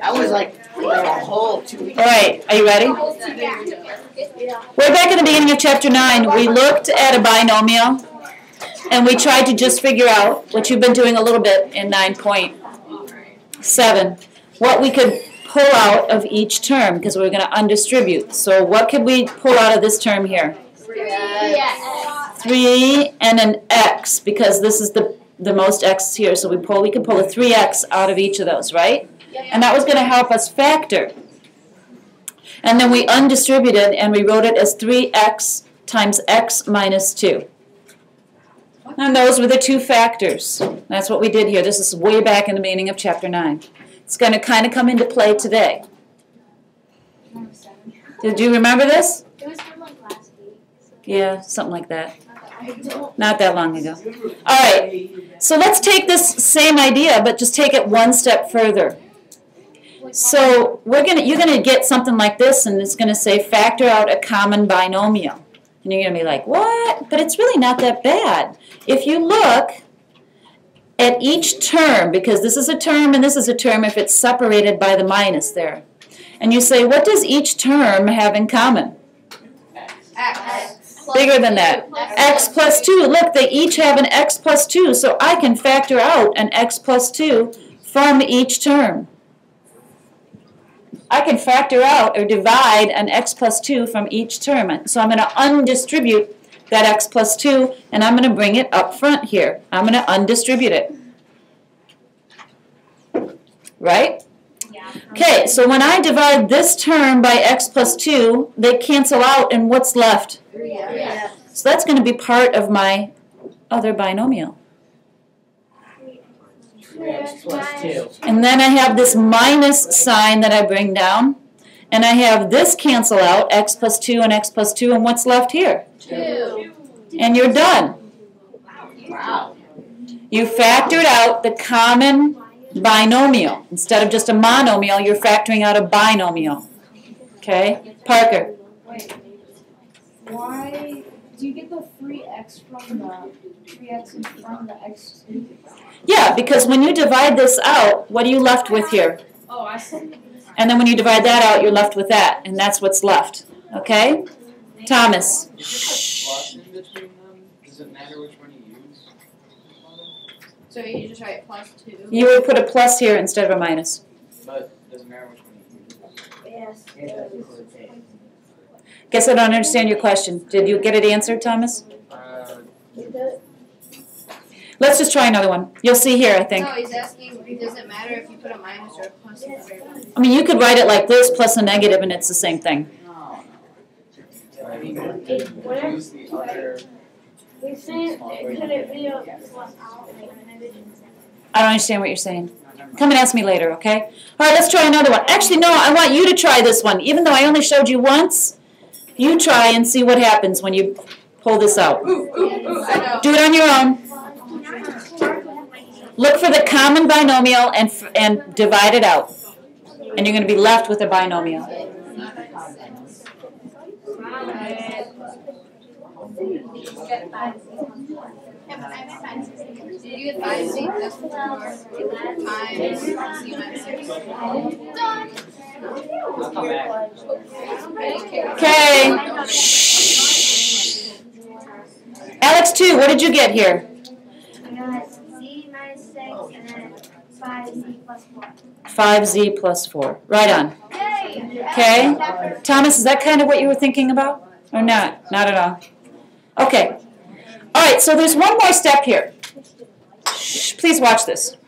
I was like a whole 2 weeks. All right, are you ready? Way back in the beginning of chapter 9, we looked at a binomial, and we tried to just figure out, what you've been doing a little bit in 9.7, what we could pull out of each term, because we were going to undistribute. So what could we pull out of this term here? 3 and an x, because this is the most x here. So we can pull a 3x out of each of those, right? And that was going to help us factor. And then we undistributed, and we wrote it as 3x times x minus 2. And those were the two factors. That's what we did here. This is way back in the beginning of chapter 9. It's going to kind of come into play today. Did you remember this? It was from like last week. Yeah, something like that. Not that long ago. All right, so let's take this same idea, but just take it one step further. So you're gonna get something like this, and it's gonna say factor out a common binomial, and you're gonna be like, what? But it's really not that bad. If you look at each term, because this is a term and this is a term if it's separated by the minus there, and you say, what does each term have in common? X. Bigger than that. X plus 2. Look, they each have an x plus 2, so I can factor out an x plus 2 from each term. I can factor out or divide an x plus 2 from each term. So I'm going to undistribute that x plus 2, and I'm going to bring it up front here. I'm going to undistribute it. Right? Yeah. Okay, so when I divide this term by x plus 2, they cancel out, and what's left? 3x. So that's going to be part of my other binomial. 3x plus 2. And then I have this minus sign that I bring down. And I have this cancel out, x plus 2 and x plus 2. And what's left here? 2. And you're done. Wow. You factored out the common binomial. Instead of just a monomial, you're factoring out a binomial. Okay? Parker. Wait. Why do you get the 3x from the 3x and from the x2? Yeah, because when you divide this out, what are you left with here? Oh, I see. And then when you divide that out, you're left with that. And that's what's left. Okay? Thomas. Plus in between them? Does it matter which one you use? So you just write plus 2. You would put a plus here instead of a minus. But does it matter which one you use? Yes. Guess I don't understand your question. Did you get it answered, Thomas? Let's just try another one. You'll see here, I think. No, he's asking, does it matter if you put a minus or a plus in the very one? I mean, you could write it like this plus a negative, and it's the same thing. I mean, use the other. We're saying, could it be a plus out, like I don't understand what you're saying. Come and ask me later, okay? All right, let's try another one. Actually, no, I want you to try this one. Even though I only showed you once, you try and see what happens when you pull this out. Do it on your own. Look for the common binomial and divide it out. And you're going to be left with a binomial. Did you get 5z plus 4 times z minus 6? Done! I'll come back. Okay. Shh. Alex 2, what did you get here? I got z minus 6 and then 5z plus 4. 5z plus 4. Right on. Yay! Okay. Thomas, is that kind of what you were thinking about? Or not? Not at all. Okay. All right, so there's one more step here. Shh, please watch this.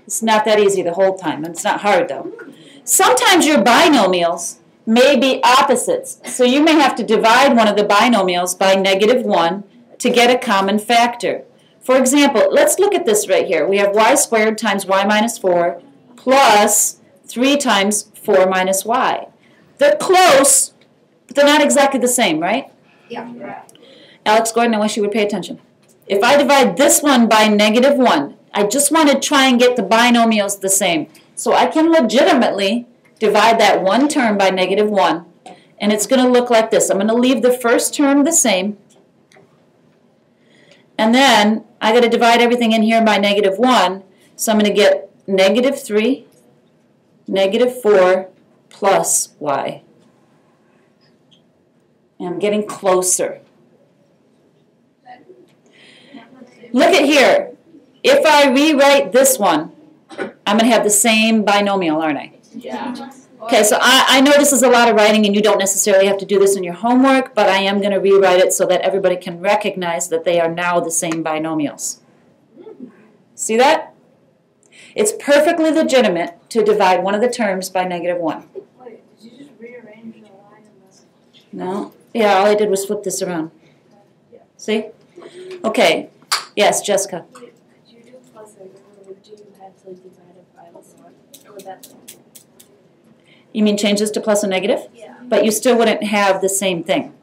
It's not that easy the whole time. It's not hard, though. Sometimes your binomials may be opposites. So you may have to divide one of the binomials by -1 to get a common factor. For example, let's look at this right here. We have y squared times y minus 4 plus 3 times 4 minus y. They're close, but they're not exactly the same, right? Yeah. Alex Gordon, I wish you would pay attention. If I divide this one by -1, I just want to try and get the binomials the same. So I can legitimately divide that one term by -1, and it's going to look like this. I'm going to leave the first term the same, and then I got to divide everything in here by -1, so I'm going to get -3 negative 4 plus y. And I'm getting closer. Look at here. If I rewrite this one, I'm going to have the same binomial, aren't I? Yeah. Okay, so I know this is a lot of writing and you don't necessarily have to do this in your homework, but I am going to rewrite it so that everybody can recognize that they are now the same binomials. See that? It's perfectly legitimate to divide one of the terms by negative 1. Wait, did you just rearrange the line in this? No? Yeah, all I did was flip this around. See? Okay. Yes, Jessica. Could you do plus or would you have to divide it by this one? Or would that? You mean change this to plus or negative? Yeah. But you still wouldn't have the same thing,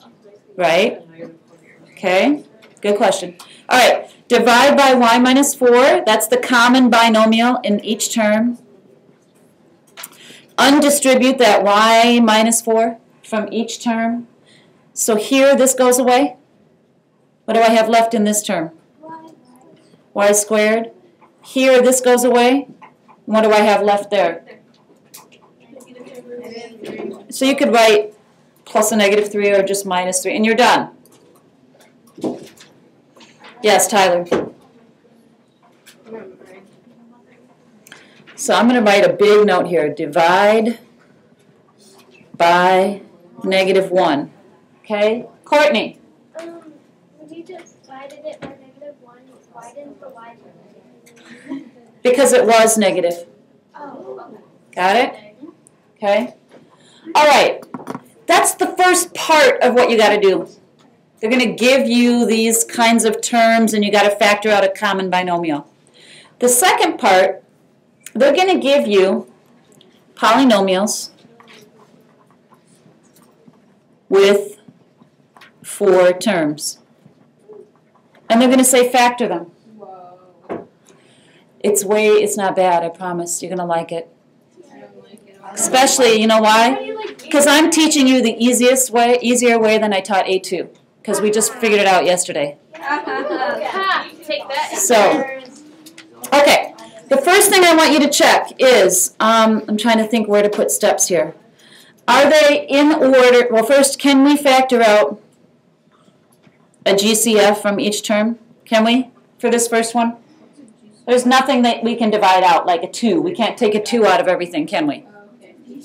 right? Okay, good question. All right, divide by y minus 4. That's the common binomial in each term. Undistribute that y minus 4 from each term. So here this goes away. What do I have left in this term? Y squared. Here this goes away. What do I have left there? So you could write plus a negative 3 or just minus 3, and you're done. Yes, Tyler. So I'm going to write a big note here. Divide by negative 1. Okay? Courtney. When you divided it by negative 1, why didn't the y turn negative? Because it was negative. Oh, okay. Got it? Okay? All right. That's the first part of what you got to do. They're going to give you these kinds of terms, and you got to factor out a common binomial. The second part, they're going to give you polynomials with 4 terms. And they're going to say factor them. Whoa. It's not bad, I promise. You're going to like it. I don't like it. Especially, you know why? Because I'm teaching you the easier way than I taught A2. Because we just figured it out yesterday. Take that. So, okay. The first thing I want you to check is, I'm trying to think where to put steps here. Are they in order? Well, first, can we factor out a GCF from each term? Can we? For this first one? There's nothing that we can divide out, like a 2. We can't take a 2 out of everything, can we?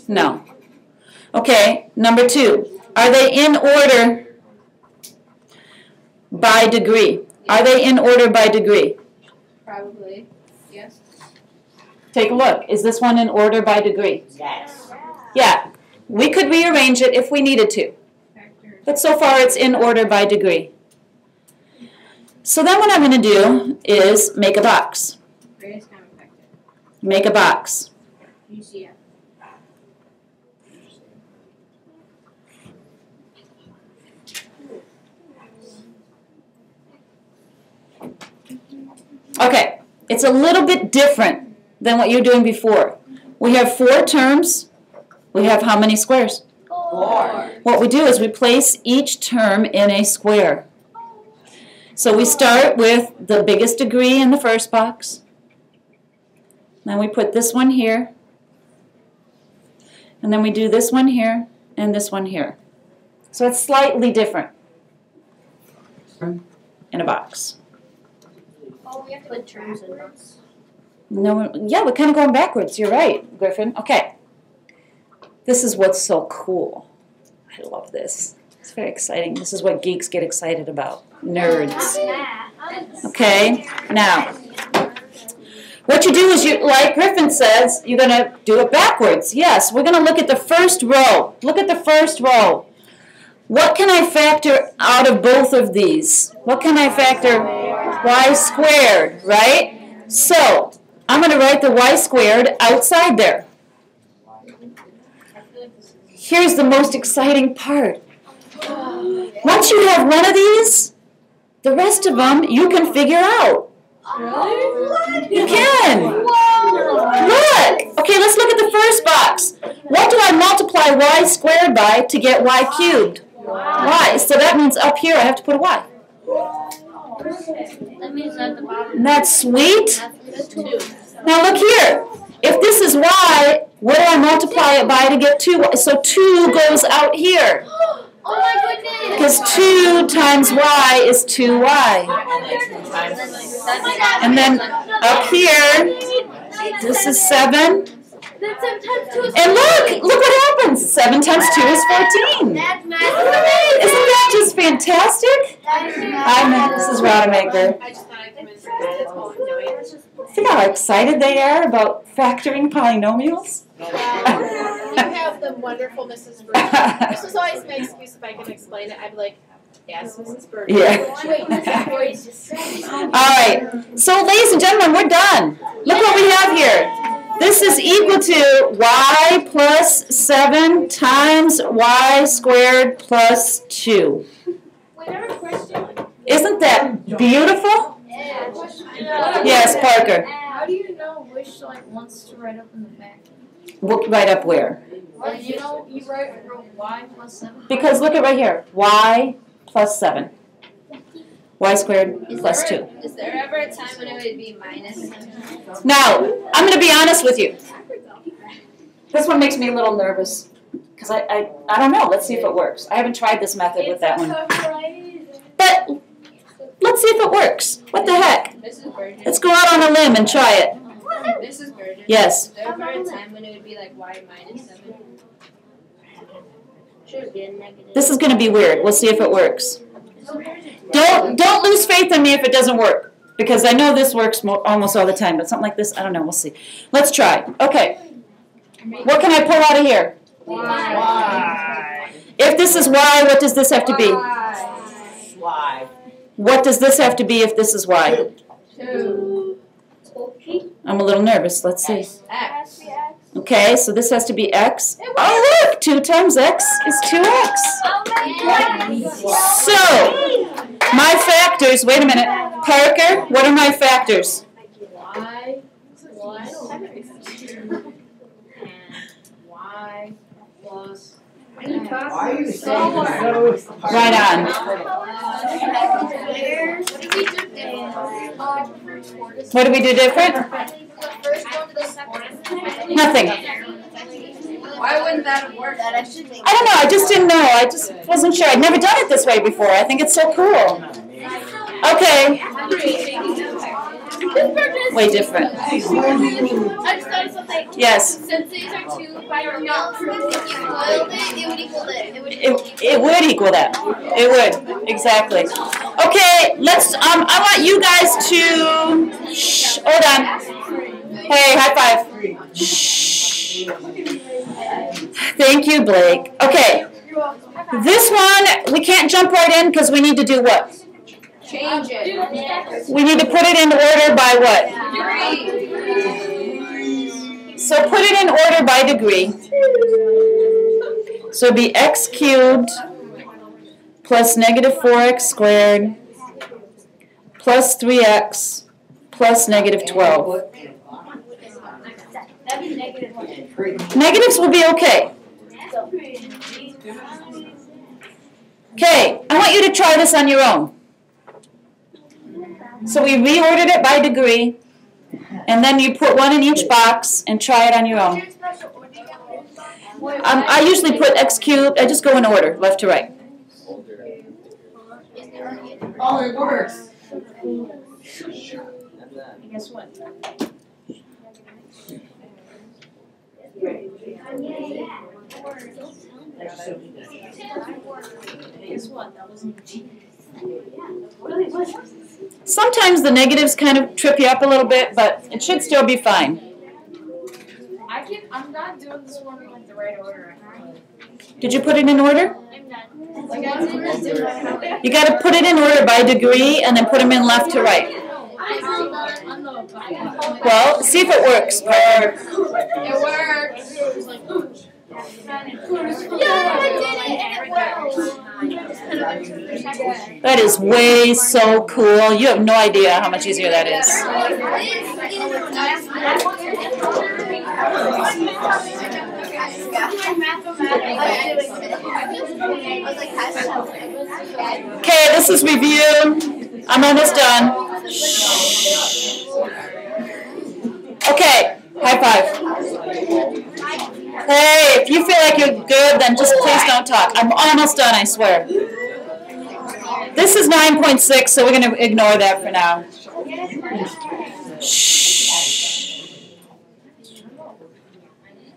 No. Okay, number 2. Are they in order by degree? Are they in order by degree? Probably. Yes. Take a look. Is this one in order by degree? Yes. Yeah. We could rearrange it if we needed to. But so far it's in order by degree. So then what I'm going to do is make a box. Make a box. UCF. Okay, it's a little bit different than what you were doing before. We have 4 terms. We have how many squares? 4. What we do is we place each term in a square. So we start with the biggest degree in the first box. Then we put this one here. And then we do this one here and this one here. So it's slightly different in a box. Oh, we have to put terms in this. No, yeah, we're kind of going backwards. You're right, Griffin. Okay. This is what's so cool. I love this. It's very exciting. This is what geeks get excited about. Nerds. Okay, now, what you do is, like Griffin says, you're going to do it backwards. Yes, we're going to look at the first row. Look at the first row. What can I factor out of both of these? What can I factor? Y squared, right? So, I'm going to write the y squared outside there. Here's the most exciting part. Once you have one of these, the rest of them you can figure out. Really? You can. Look. Okay, let's look at the first box. What do I multiply y squared by to get y cubed? Y. So that means up here I have to put a y. That means at the bottom. Isn't that sweet? That's 2. Now look here. If this is y, what do I multiply it by to get 2? So 2 goes out here. Oh my goodness! Because 2 times y is 2y. And then up here, this is 7. Then sometimes 2 is And look what happens. 7 times 2 is 14. That's math. Isn't that just fantastic? Hi, Mrs. Rodemaker. I just thought I'd come in for this whole annoyance. See how excited they are about factoring polynomials? You have the wonderful Mrs. Burgess. This was always my excuse if I can explain it. I'd be like, yes, Mrs. Burgess. Yeah. All right. So, ladies and gentlemen, we're done. Look what we have here. This is equal to y plus 7 times y squared plus 2. Wait, I have a question. Isn't that beautiful? Yes, Parker. How do you know which ones to write up in the back? We'll write up where? You wrote y plus 7. Because look at right here. Y plus 7. Y squared plus 2. Is there ever a time when it would be minus? Now, I'm going to be honest with you. This one makes me a little nervous. Because I don't know. Let's see if it works. I haven't tried this method with that one. But let's see if it works. What the heck? Mrs. Burgess. Let's go out on a limb and try it. Mrs. Burgess. Yes. Is there ever a time when it would be like y minus 7? Should be a negative. This is going to be weird. We'll see if it works. Don't lose faith in me if it doesn't work. Because I know this works almost all the time. But something like this, I don't know. We'll see. Let's try. Okay. What can I pull out of here? Y. If this is y, what does this have to be? Y. What does this have to be if this is y? 2. I'm a little nervous. Let's see. X. Okay, so this has to be x. Oh, look! 2 times x is 2x. So, my factors, wait a minute. Parker, what are my factors? Y plus 2 and y plus. Why are you saying so? Right on. What do we do different? Nothing. Why wouldn't that have worked? I don't know, I just didn't know. I just wasn't sure. I'd never done it this way before. I think it's so cool. Okay. Way different. I just thought of something. Yes. Since these are 2 binomials, if you boiled it, it would equal it. It would equal that. It would. Exactly. Okay, let's, I want you guys to, shh, hold on. Hey, high five. Shh. Thank you, Blake. Okay. This one, we can't jump right in because we need to do what? Change it. We need to put it in order by what? Degree. So put it in order by degree. So it'd be x cubed plus negative 4x squared plus 3x plus negative 12. Negatives will be okay. Okay, I want you to try this on your own. So we reordered it by degree, and then you put one in each box and try it on your own. I usually put x cubed, I just go in order, left to right. Oh, it works. Guess what? Guess what? That wasn't Sometimes the negatives kind of trip you up a little bit, but it should still be fine. I'm not doing this one in like the right order. Did you put it in order? I'm done. Like I did this different. You got to put it in order by degree and then put them in left to right. On the Well, see if it works. It works. Yeah, I did it, and it worked. That is way so cool. You have no idea how much easier that is. Okay, this is review. I'm almost done. Shh. Okay, High five. Hey, if you feel like you're good, then just please don't talk. I'm almost done, I swear. This is 9.6, so we're going to ignore that for now. Shh.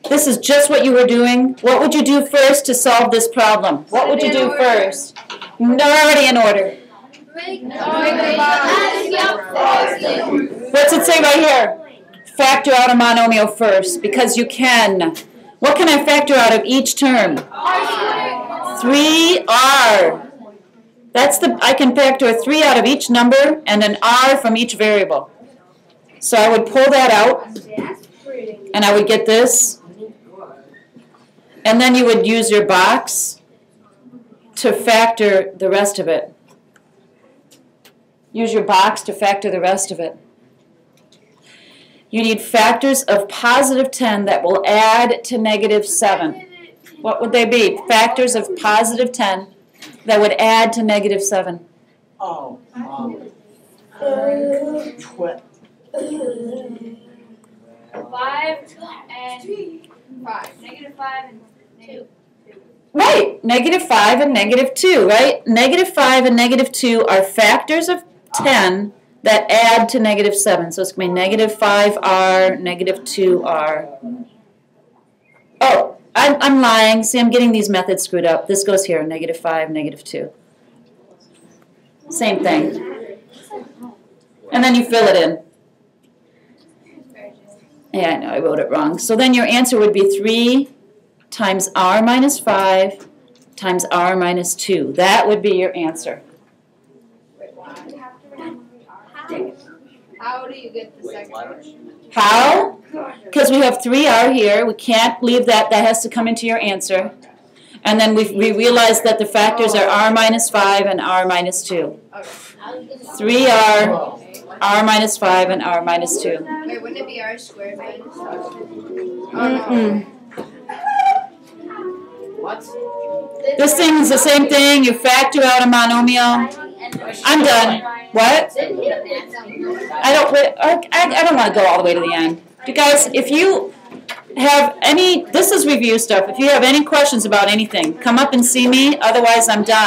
This is just what you were doing. What would you do first to solve this problem? What would you do first? No, already in order. What's it say right here? Factor out a monomial first, because you can. What can I factor out of each term? 3r. I can factor a 3 out of each number and an r from each variable. So I would pull that out, and I would get this. And then you would use your box to factor the rest of it. Use your box to factor the rest of it. You need factors of positive 10 that will add to negative 7. What would they be? Factors of positive 10 that would add to negative 7. Oh. 5 and 5. Negative 5 and 2. Right, negative 5 and negative 2, right? Negative 5 and negative 2 are factors of 10 that add to negative 7. So it's going to be negative 5r, negative 2r. Oh, I'm lying. See, I'm getting these methods screwed up. This goes here, negative 5, negative 2. Same thing. And then you fill it in. Yeah, I know, I wrote it wrong. So then your answer would be 3 times r minus 5 times r minus 2. That would be your answer. How do you get the second question? How? Because we have 3r here. We can't leave that. That has to come into your answer. And then we realize that the factors are r minus 5 and r minus 2. 3r, r minus 5, and r minus 2. Wait, wouldn't it be r squared minus 5? What? This thing is the same thing. You factor out a monomial. I'm done. What? I don't want to go all the way to the end. You guys, if you have any, this is review stuff. If you have any questions about anything, come up and see me. Otherwise, I'm done.